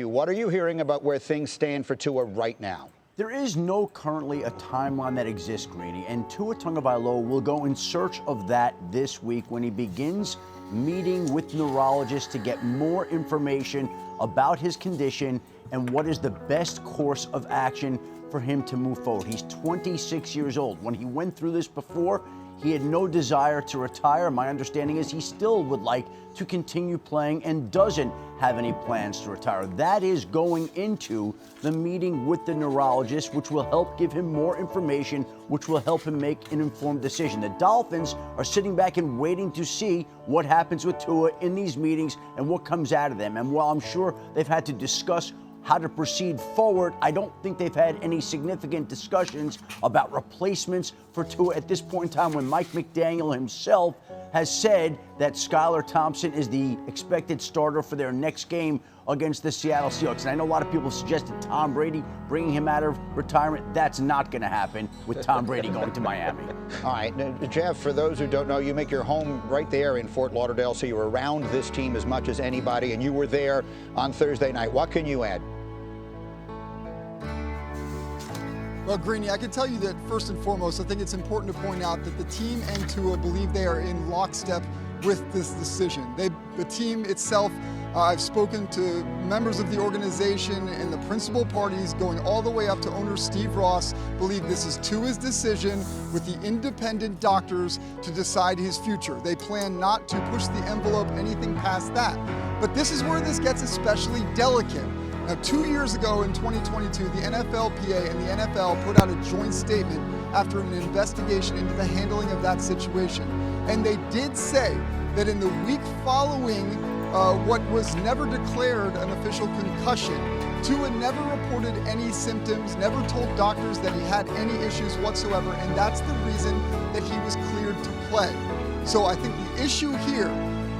you. What are you hearing about where things stand for Tua right now? There is no currently a timeline that exists, Greeny, and Tua Tagovailoa will go in search of that this week when he begins meeting with neurologists to get more information about his condition and what is the best course of action for him to move forward. He's 26 years old. When he went through this before, he had no desire to retire. My understanding is he still would like to continue playing and doesn't have any plans to retire. That is going into the meeting with the neurologist, which will help give him more information, which will help him make an informed decision. The Dolphins are sitting back and waiting to see what happens with Tua in these meetings and what comes out of them. And while I'm sure they've had to discuss how to proceed forward, I don't think they've had any significant discussions about replacements for Tua at this point in time, when Mike McDaniel himself has said that Skylar Thompson is the expected starter for their next game against the Seattle Seahawks. And I know a lot of people suggested Tom Brady bringing him out of retirement. That's not going to happen with Tom Brady going to Miami. All right, now, Jeff, for those who don't know, you make your home right there in Fort Lauderdale, so you're around this team as much as anybody, and you were there on Thursday night. What can you add? Well, Greeny, I can tell you that first and foremost, I think it's important to point out that the team and Tua believe they are in lockstep with this decision. The team itself, I've spoken to members of the organization and the principal parties going all the way up to owner Steve Ross, believe this is Tua's decision with the independent doctors to decide his future. They plan not to push the envelope anything past that. But this is where this gets especially delicate. Now, 2 years ago in 2022, the NFLPA and the NFL put out a joint statement after an investigation into the handling of that situation. And they did say that in the week following what was never declared an official concussion, Tua never reported any symptoms, never told doctors that he had any issues whatsoever, and that's the reason that he was cleared to play. So I think the issue here,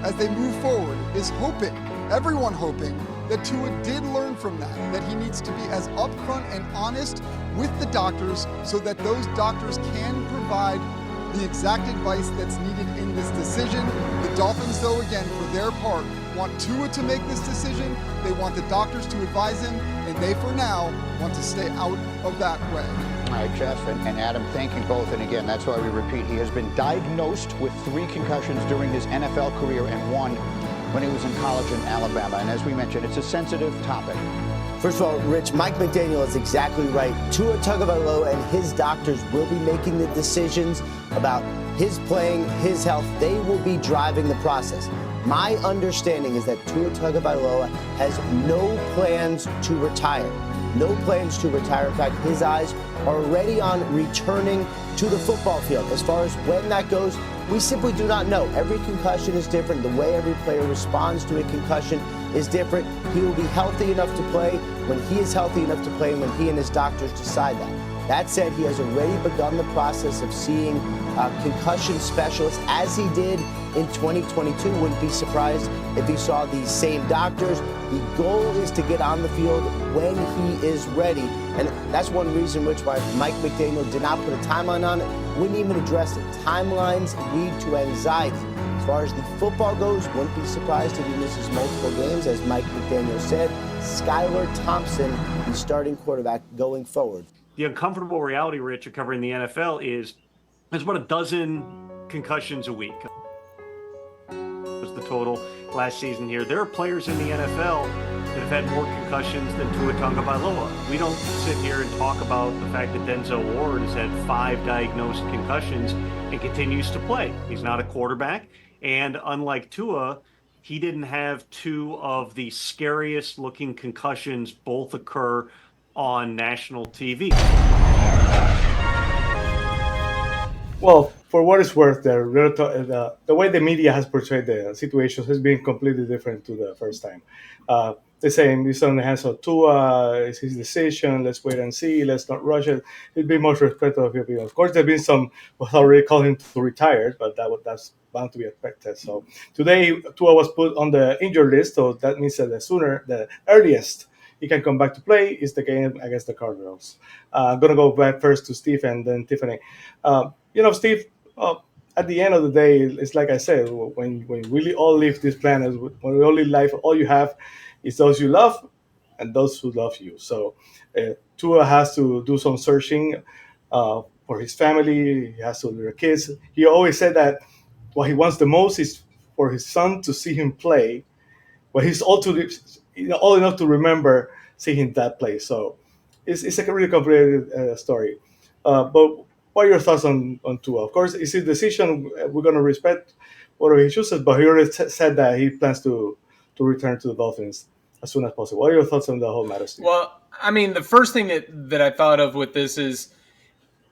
as they move forward, is hoping, everyone hoping, that Tua did learn from that he needs to be as upfront and honest with the doctors so that those doctors can provide the exact advice that's needed in this decision. The Dolphins, though, again, for their part, want Tua to make this decision. They want the doctors to advise him, and they, for now, want to stay out of that way. All right, Jeff and Adam, thank you both. And again, that's why we repeat, he has been diagnosed with 3 concussions during his NFL career and 1 when he was in college in Alabama. And as we mentioned, it's a sensitive topic. First of all, Rich, Mike McDaniel is exactly right. Tua Tagovailoa and his doctors will be making the decisions about his playing, his health. They will be driving the process. My understanding is that Tua Tagovailoa has no plans to retire. No plans to retire. In fact, his eyes are already on returning to the football field. As far as when that goes, we simply do not know. Every concussion is different. The way every player responds to a concussion is different. He will be healthy enough to play when he is healthy enough to play and when he and his doctors decide that. That said, he has already begun the process of seeing concussion specialists, as he did in 2022. Wouldn't be surprised if he saw these same doctors. The goal is to get on the field when he is ready. And that's one reason why Mike McDaniel did not put a timeline on it. Wouldn't even address it. Timelines lead to anxiety. As far as the football goes, wouldn't be surprised if he misses multiple games. As Mike McDaniel said, Skylar Thompson, the starting quarterback going forward. The uncomfortable reality, Rich, of covering the NFL is there's about a dozen concussions a week. Was the total last season here. There are players in the NFL that have had more concussions than Tua Tagovailoa. We don't sit here and talk about the fact that Denzel Ward has had 5 diagnosed concussions and continues to play. He's not a quarterback. And unlike Tua, he didn't have 2 of the scariest looking concussions both occur on national TV. Well, for what it's worth, the way the media has portrayed the situation has been completely different to the first time. They're saying it's on the hands of Tua, it's his decision, let's wait and see, let's not rush it. It'd be much respectful of people. Of course, there have been some who already called him to retire, but that's bound to be expected. So today, Tua was put on the injured list, so that means that the earliest he can come back to play is the game against the Cardinals. I'm going to go back first to Steve and then Tiffany. Steve, at the end of the day, it's like I said, when we really all leave this planet, when we all live life, all you have is those you love and those who love you. So Tua has to do some searching for his family. He has to their kids. He always said that what he wants the most is for his son to see him play, but he's old enough to remember seeing that play. So it's a really complicated story. But what are your thoughts on Tua? Of course, it's his decision. We're going to respect whatever he chooses, but he already said that he plans to return to the Dolphins as soon as possible. What are your thoughts on the whole matter, Steve? Well, I mean, the first thing that I thought of with this is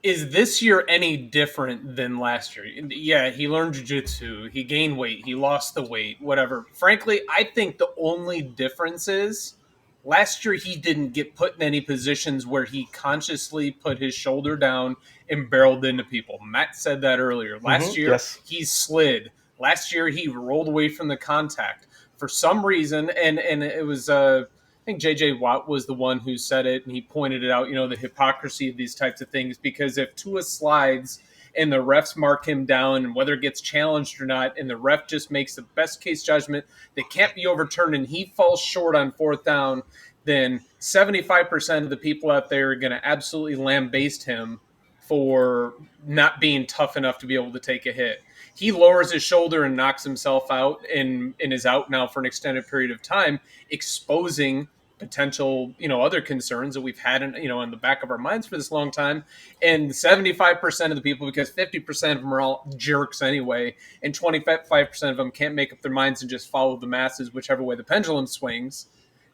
this year any different than last year? Yeah, he learned jiu-jitsu, he gained weight, he lost the weight, whatever. Frankly, I think the only difference is last year he didn't get put in any positions where he consciously put his shoulder down and barreled into people. Matt said that earlier. Last year, yes. he slid. Last year, he rolled away from the contact. For some reason, and it was I think J.J. Watt was the one who said it, and he pointed it out, the hypocrisy of these types of things, because if Tua slides and the refs mark him down, and whether it gets challenged or not, and the ref just makes the best case judgment that can't be overturned, and he falls short on fourth down, then 75% of the people out there are going to absolutely lambaste him for not being tough enough to be able to take a hit. He lowers his shoulder and knocks himself out and is out now for an extended period of time, exposing potential, other concerns that we've had in the back of our minds for this long time. And 75% of the people, because 50% of them are all jerks anyway, and 25% of them can't make up their minds and just follow the masses, whichever way the pendulum swings,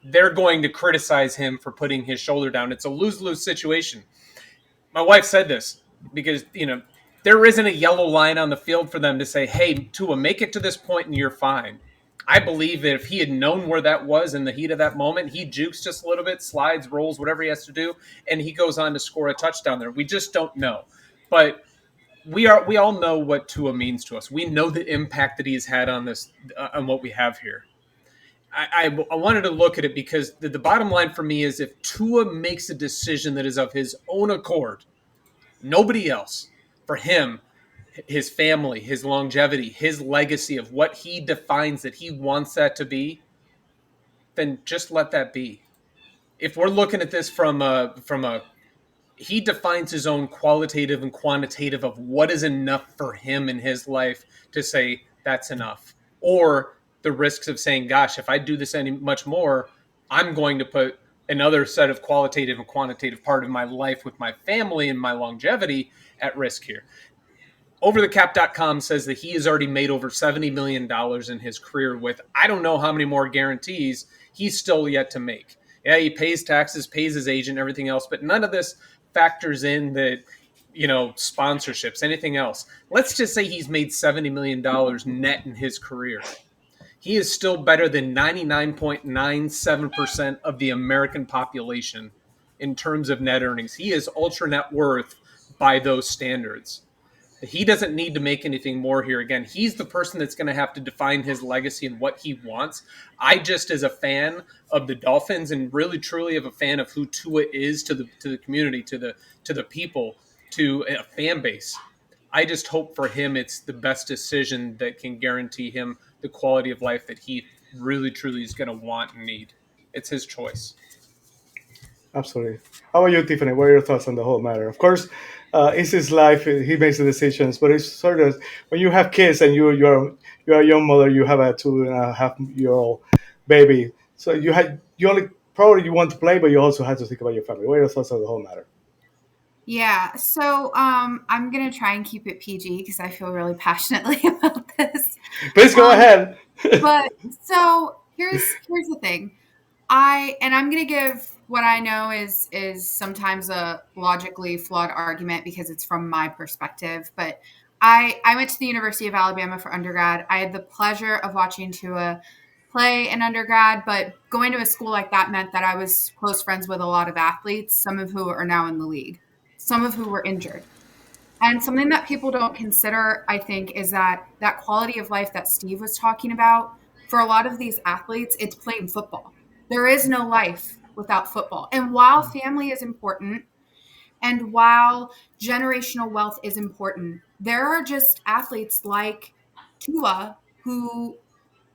they're going to criticize him for putting his shoulder down. It's a lose-lose situation. My wife said this because, there isn't a yellow line on the field for them to say, hey, Tua, make it to this point and you're fine. I believe that if he had known where that was in the heat of that moment, he jukes just a little bit, slides, rolls, whatever he has to do, and he goes on to score a touchdown there. We just don't know. But we all know what Tua means to us. We know the impact that he's had on this, on what we have here. I wanted to look at it because the bottom line for me is if Tua makes a decision that is of his own accord, nobody else, for him, his family, his longevity, his legacy of what he defines that he wants that to be, then just let that be. If we're looking at this from a he defines his own qualitative and quantitative of what is enough for him in his life to say that's enough, or the risks of saying, gosh, if I do this any much more, I'm going to put another set of qualitative and quantitative part of my life with my family and my longevity at risk here. Overthecap.com says that he has already made over $70 million in his career with I don't know how many more guarantees he's still yet to make. Yeah, he pays taxes, pays his agent, everything else, but none of this factors in that, sponsorships, anything else. Let's just say he's made $70 million net in his career. He is still better than 99.97% of the American population in terms of net earnings. He is ultra net worth by those standards. He doesn't need to make anything more here. Again, he's the person that's going to have to define his legacy and what he wants. I just, as a fan of the Dolphins and really truly of a fan of who Tua is to the community, to the people, to a fan base, I just hope for him it's the best decision that can guarantee him the quality of life that he really truly is going to want and need. It's his choice. Absolutely. How about you, Tiffany? What are your thoughts on the whole matter? Of course, it's his life. He makes the decisions, but it's sort of when you have kids and you're a young mother, you have a 2.5-year-old baby. So you only probably you want to play, but you also have to think about your family. What are your thoughts on the whole matter? Yeah, so I'm gonna try and keep it PG because I feel really passionately about this. Please go ahead. But so here's the thing. I'm gonna give what I know is sometimes a logically flawed argument because it's from my perspective. But I went to the University of Alabama for undergrad. I had the pleasure of watching Tua play in undergrad, but going to a school like that meant that I was close friends with a lot of athletes, some of who are now in the league, some of who were injured. And something that people don't consider, I think, is that quality of life that Steve was talking about, for a lot of these athletes, it's playing football. There is no life without football. And while family is important, and while generational wealth is important, there are just athletes like Tua who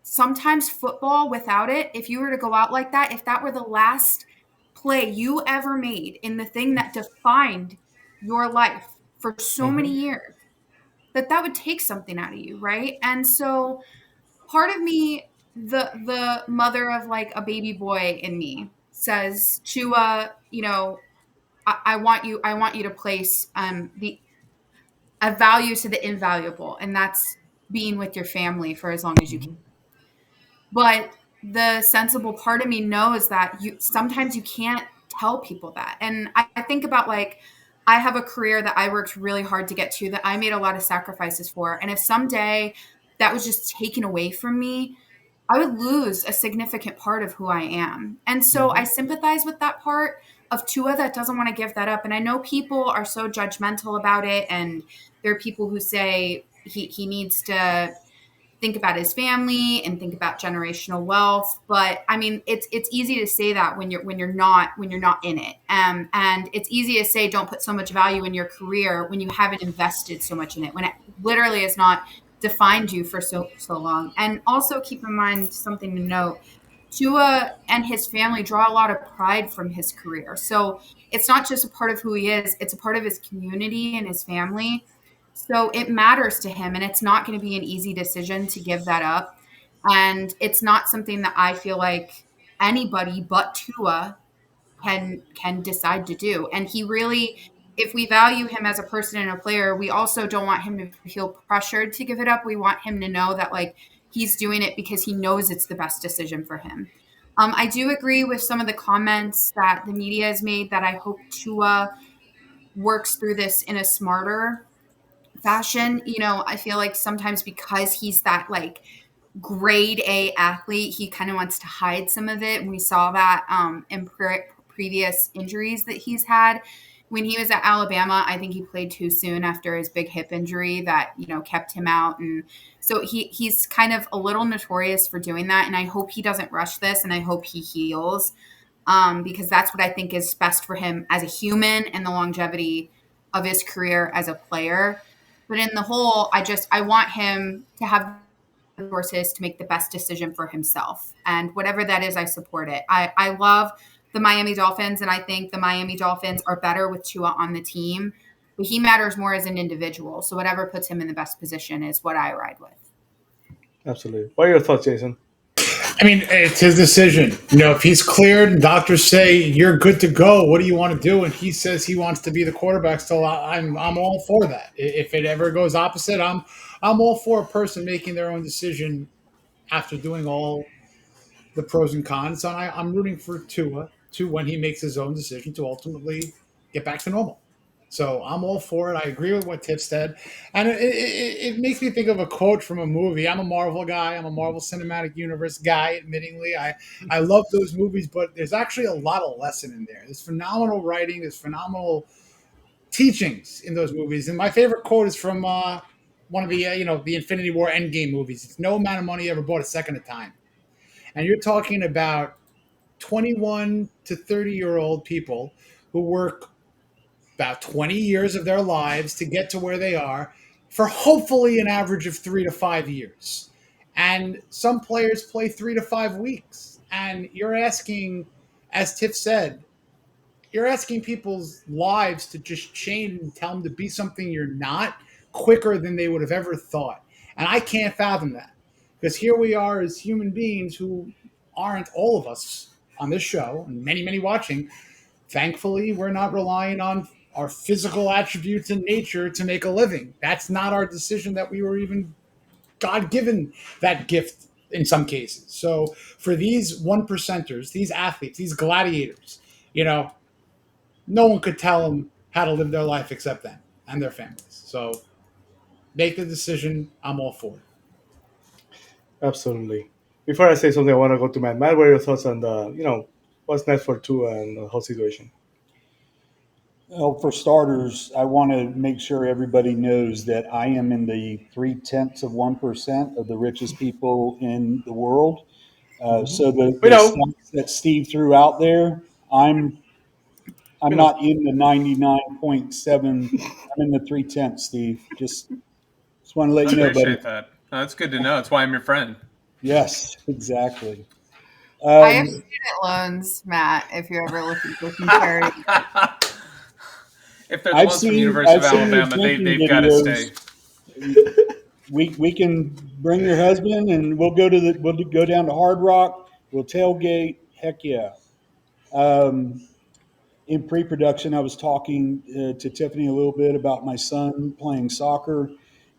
sometimes football without it, if you were to go out like that, if that were the last play you ever made in the thing that defined your life for so many years, that would take something out of you, right? And so part of me, the mother of like a baby boy in me says, Chua, I want you to place the a value to the invaluable, and that's being with your family for as long as you can. But the sensible part of me knows that sometimes you can't tell people that. And I think about, like, I have a career that I worked really hard to get to, that I made a lot of sacrifices for. And if someday that was just taken away from me, I would lose a significant part of who I am. And so I sympathize with that part of Tua that doesn't want to give that up. And I know people are so judgmental about it. And there are people who say he needs to think about his family and think about generational wealth. But I mean, it's easy to say that when you're not in it. And it's easy to say don't put so much value in your career when you haven't invested so much in it, when it literally has not defined you for so long. And also keep in mind something to note. Tua and his family draw a lot of pride from his career. So it's not just a part of who he is, it's a part of his community and his family. So it matters to him, and it's not going to be an easy decision to give that up. And it's not something that I feel like anybody but Tua can decide to do. And he really, if we value him as a person and a player, we also don't want him to feel pressured to give it up. We want him to know that, like, he's doing it because he knows it's the best decision for him. I do agree with some of the comments that the media has made, that I hope Tua works through this in a smarter fashion. I feel like sometimes because he's that, like, grade A athlete, he kind of wants to hide some of it. And we saw that in previous injuries that he's had. When he was at Alabama, I think he played too soon after his big hip injury that, kept him out. And so he's kind of a little notorious for doing that. And I hope he doesn't rush this, and I hope he heals, because that's what I think is best for him as a human and the longevity of his career as a player. But in the whole, I want him to have resources to make the best decision for himself. And whatever that is, I support it. I love the Miami Dolphins, and I think the Miami Dolphins are better with Tua on the team. But he matters more as an individual. So whatever puts him in the best position is what I ride with. Absolutely. What are your thoughts, Jason? I mean, it's his decision. If he's cleared and doctors say you're good to go, what do you want to do? And he says he wants to be the quarterback still. I'm all for that. If it ever goes opposite, I'm all for a person making their own decision after doing all the pros and cons. And I'm rooting for Tua to, when he makes his own decision, to ultimately get back to normal. So I'm all for it. I agree with what Tiff said. And it makes me think of a quote from a movie. I'm a Marvel guy. I'm a Marvel Cinematic Universe guy, admittingly. I love those movies, but there's actually a lot of lesson in there. There's phenomenal writing. There's phenomenal teachings in those movies. And my favorite quote is from one of the, the Infinity War Endgame movies. It's no amount of money ever bought a second of time. And you're talking about 21 to 30-year-old people who work about 20 years of their lives to get to where they are for hopefully an average of 3 to 5 years. And some players play 3 to 5 weeks. And you're asking, as Tiff said, you're asking people's lives to just change and tell them to be something you're not quicker than they would have ever thought. And I can't fathom that, because here we are as human beings who aren't, all of us on this show and many, many watching. Thankfully, we're not relying on our physical attributes in nature to make a living. That's not our decision, that we were even God-given that gift in some cases. So for these one percenters, these athletes, these gladiators, no one could tell them how to live their life except them and their families. So make the decision. I'm all for it. Absolutely. Before I say something, I want to go to Matt. Matt, what are your thoughts on what's next for Tua and the whole situation? Well, for starters, I want to make sure everybody knows that I am in the 0.3% of the richest people in the world. So the stats that Steve threw out there, I'm not in the 99.7. I'm in the 0.3, Steve. Just want to let you know, buddy. Appreciate that. That's good to know. That's why I'm your friend. Yes, exactly. I have Um, student loans, Matt, if you're ever looking for some charity. If they're the ones from the University of I've seen your Alabama, drinking they've got to videos. stay. We can bring your husband and we'll go down to Hard Rock. We'll tailgate. Heck yeah. In pre-production, I was talking to Tiffany a little bit about my son playing soccer,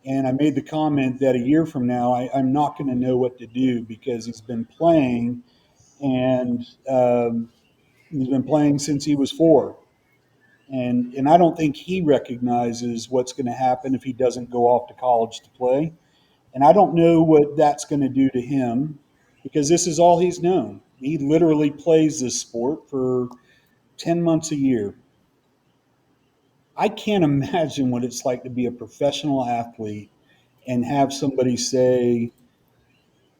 and I made the comment that a year from now, I'm not going to know what to do because he's been playing, and he's been playing since he was 4. And I don't think he recognizes what's going to happen if he doesn't go off to college to play. And I don't know what that's going to do to him because this is all he's known. He literally plays this sport for 10 months a year. I can't imagine what it's like to be a professional athlete and have somebody say,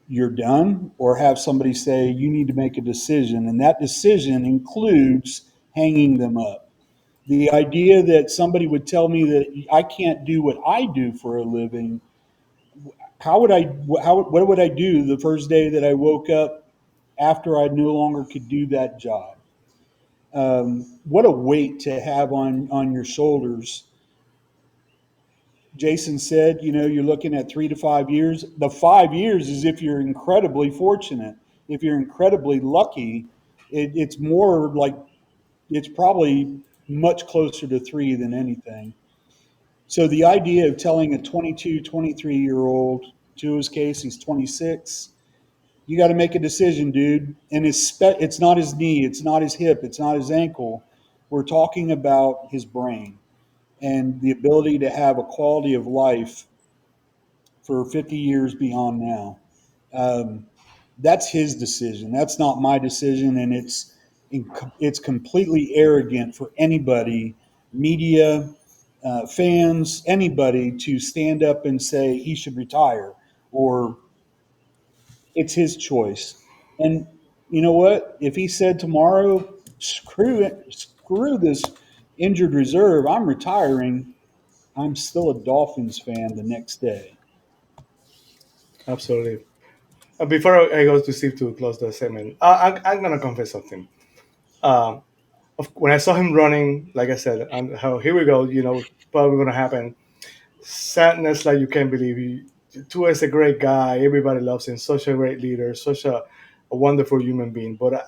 you're done, or have somebody say, you need to make a decision. And that decision includes hanging them up. The idea that somebody would tell me that I can't do what I do for a living, what would I do the first day that I woke up after I no longer could do that job? What a weight to have on your shoulders. Jason said, you're looking at 3 to 5 years. The 5 years is if you're incredibly fortunate. If you're incredibly lucky, it's more like it's probably much closer to 3 than anything. So the idea of telling a 22, 23-year-old, to his case, he's 26, you got to make a decision, dude. And it's not his knee, it's not his hip, it's not his ankle. We're talking about his brain and the ability to have a quality of life for 50 years beyond now. That's his decision. That's not my decision, and it's completely arrogant for anybody, media, fans, anybody, to stand up and say he should retire or it's his choice. And you know what? If he said tomorrow, screw it, screw this injured reserve, I'm retiring, I'm still a Dolphins fan the next day. Absolutely. Before I go to Steve to close the segment, I'm going to confess something. Um, when I saw him running, like I said, and how here we go, probably going to happen. Sadness like you can't believe. Tua is a great guy. Everybody loves him. Such a great leader. Such a wonderful human being. But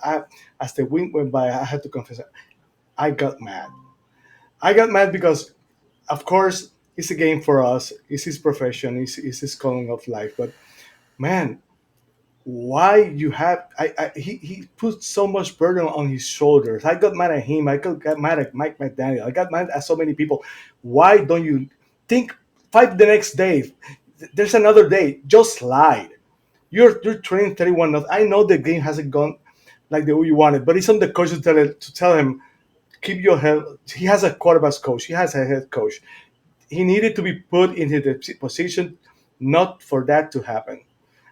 as the week went by, I had to confess, I got mad. I got mad because, of course, it's a game for us. It's his profession. It's his calling of life. But man, why you have he put so much burden on his shoulders. I got mad at him. I got mad at Mike McDaniel. I got mad at so many people. Why don't you think, fight the next day? There's another day. Just slide. You're training 31. I know the game hasn't gone like the way you wanted, but it's on the coach to tell him, keep your head. He has a quarterback coach. He has a head coach. He needed to be put into the position not for that to happen.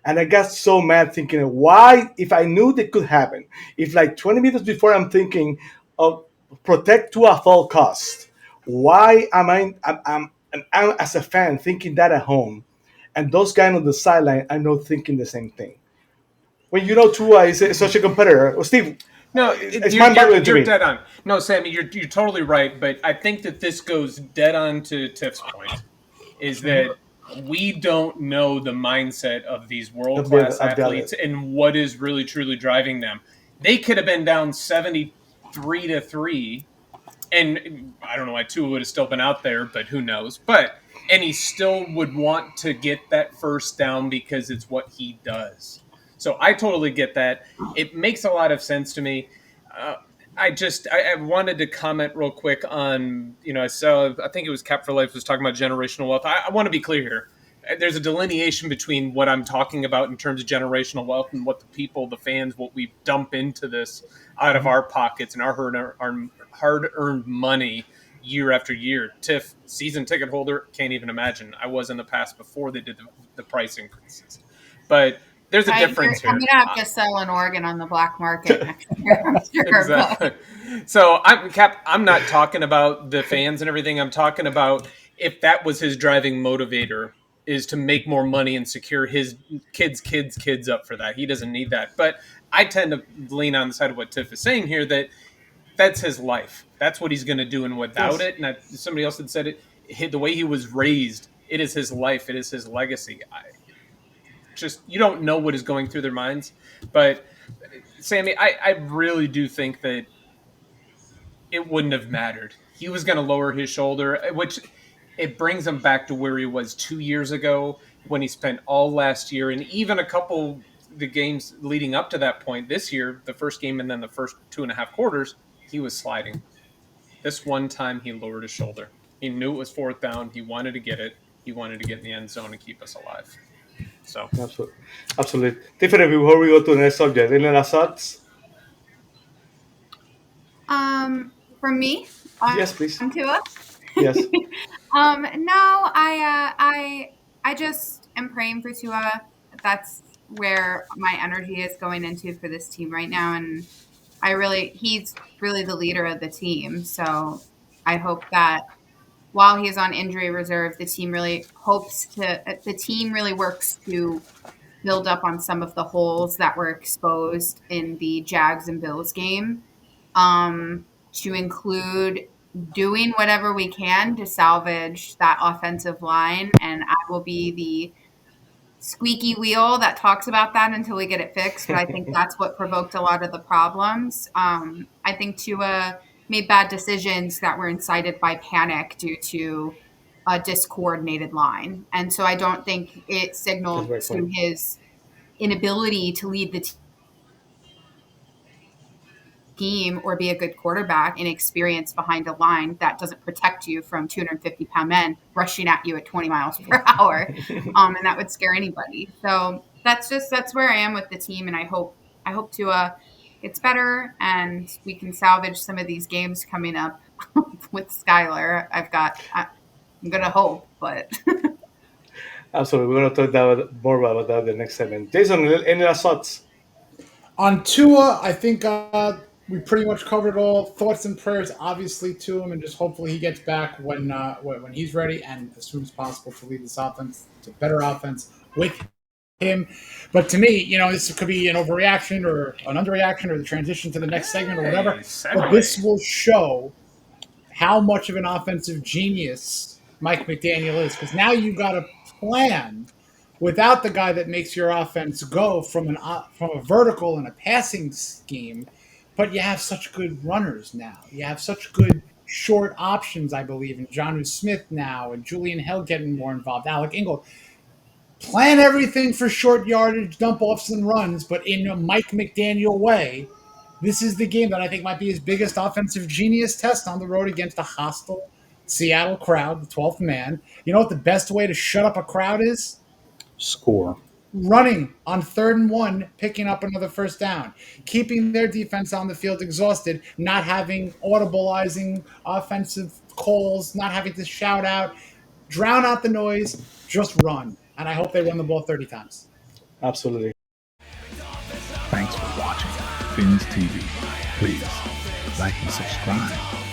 And I got so mad thinking, why, if I knew that could happen, if like 20 minutes before I'm thinking of protect to a full cost, why am I'm as a fan thinking that at home? And those guys on the sideline are not thinking the same thing. When Tua is such a competitor. Well, Steve, No, it's you're dead on. No, Sammy, you're totally right. But I think that this goes dead on to Tiff's point, is that we don't know the mindset of these world-class athletes and what is really truly driving them. They could have been down 73-3, and I don't know why Tua would have still been out there, but who knows? And he still would want to get that first down because it's what he does. So I totally get that. It makes a lot of sense to me. I wanted to comment real quick on, I think it was Cap for Life was talking about generational wealth. I want to be clear here. There's a delineation between what I'm talking about in terms of generational wealth and what the people, the fans, what we dump into this out of our pockets and our hard-earned money year after year. Tiff, season ticket holder, can't even imagine. I was in the past before they did the price increases. But there's a difference here. I'm going to have to sell an organ on the black market next year, I'm sure. Exactly. So, I'm not talking about the fans and everything. I'm talking about if that was his driving motivator, is to make more money and secure his kids up for that. He doesn't need that. But I tend to lean on the side of what Tiff is saying here, that that's his life. That's what he's going to do, and without it, and somebody else had said it, the way he was raised, it is his life. It is his legacy. You don't know what is going through their minds. But, Sammy, I really do think that it wouldn't have mattered. He was going to lower his shoulder, which it brings him back to where he was 2 years ago when he spent all last year and even a couple the games leading up to that point this year, the first game and then the first 2.5 quarters, he was sliding. This one time he lowered his shoulder. He knew it was 4th down. He wanted to get it. He wanted to get in the end zone and keep us alive. So Absolutely. Tiffany, before we go to the next subject, any last thoughts? From me? Yes, please. Tua? Yes. No, I just am praying for Tua. That's where my energy is going into for this team right now. And he's really the leader of the team. So I hope that while he's on injury reserve, the team really works to build up on some of the holes that were exposed in the Jags and Bills game, to include doing whatever we can to salvage that offensive line. And I will be the squeaky wheel that talks about that until we get it fixed. But I think that's what provoked a lot of the problems. I think Tua made bad decisions that were incited by panic due to a discoordinated line. And so I don't think it signaled to his inability to lead the team or be a good quarterback, inexperience behind a line that doesn't protect you from 250-pound men rushing at you at 20 miles per hour. And that would scare anybody. So that's where I am with the team. And I hope Tua gets better and we can salvage some of these games coming up with Skylar. I'm going to hope, but. Absolutely. We're going to talk more about that in the next segment. Jason, any last thoughts? On Tua, I think we pretty much covered all. Thoughts and prayers, obviously, to him, and just hopefully he gets back when he's ready and as soon as possible to lead this offense to better offense with him. But to me, this could be an overreaction or an underreaction or the transition to the next segment or whatever. But this will show how much of an offensive genius Mike McDaniel is, because now you've got a plan without the guy that makes your offense go from a vertical and a passing scheme, but you have such good runners now. You have such good short options, I believe, in Jonnu Smith now and Julian Hill getting more involved, Alec Ingold. Plan everything for short yardage, dump-offs and runs, but in a Mike McDaniel way. This is the game that I think might be his biggest offensive genius test on the road against a hostile Seattle crowd, the 12th man. You know what the best way to shut up a crowd is? Score. Running on 3rd and 1, picking up another first down, keeping their defense on the field exhausted, not having audibilizing offensive calls, not having to shout out, drown out the noise, just run. And I hope they run the ball 30 times. Absolutely. Thanks for watching Fins TV. Please like and subscribe.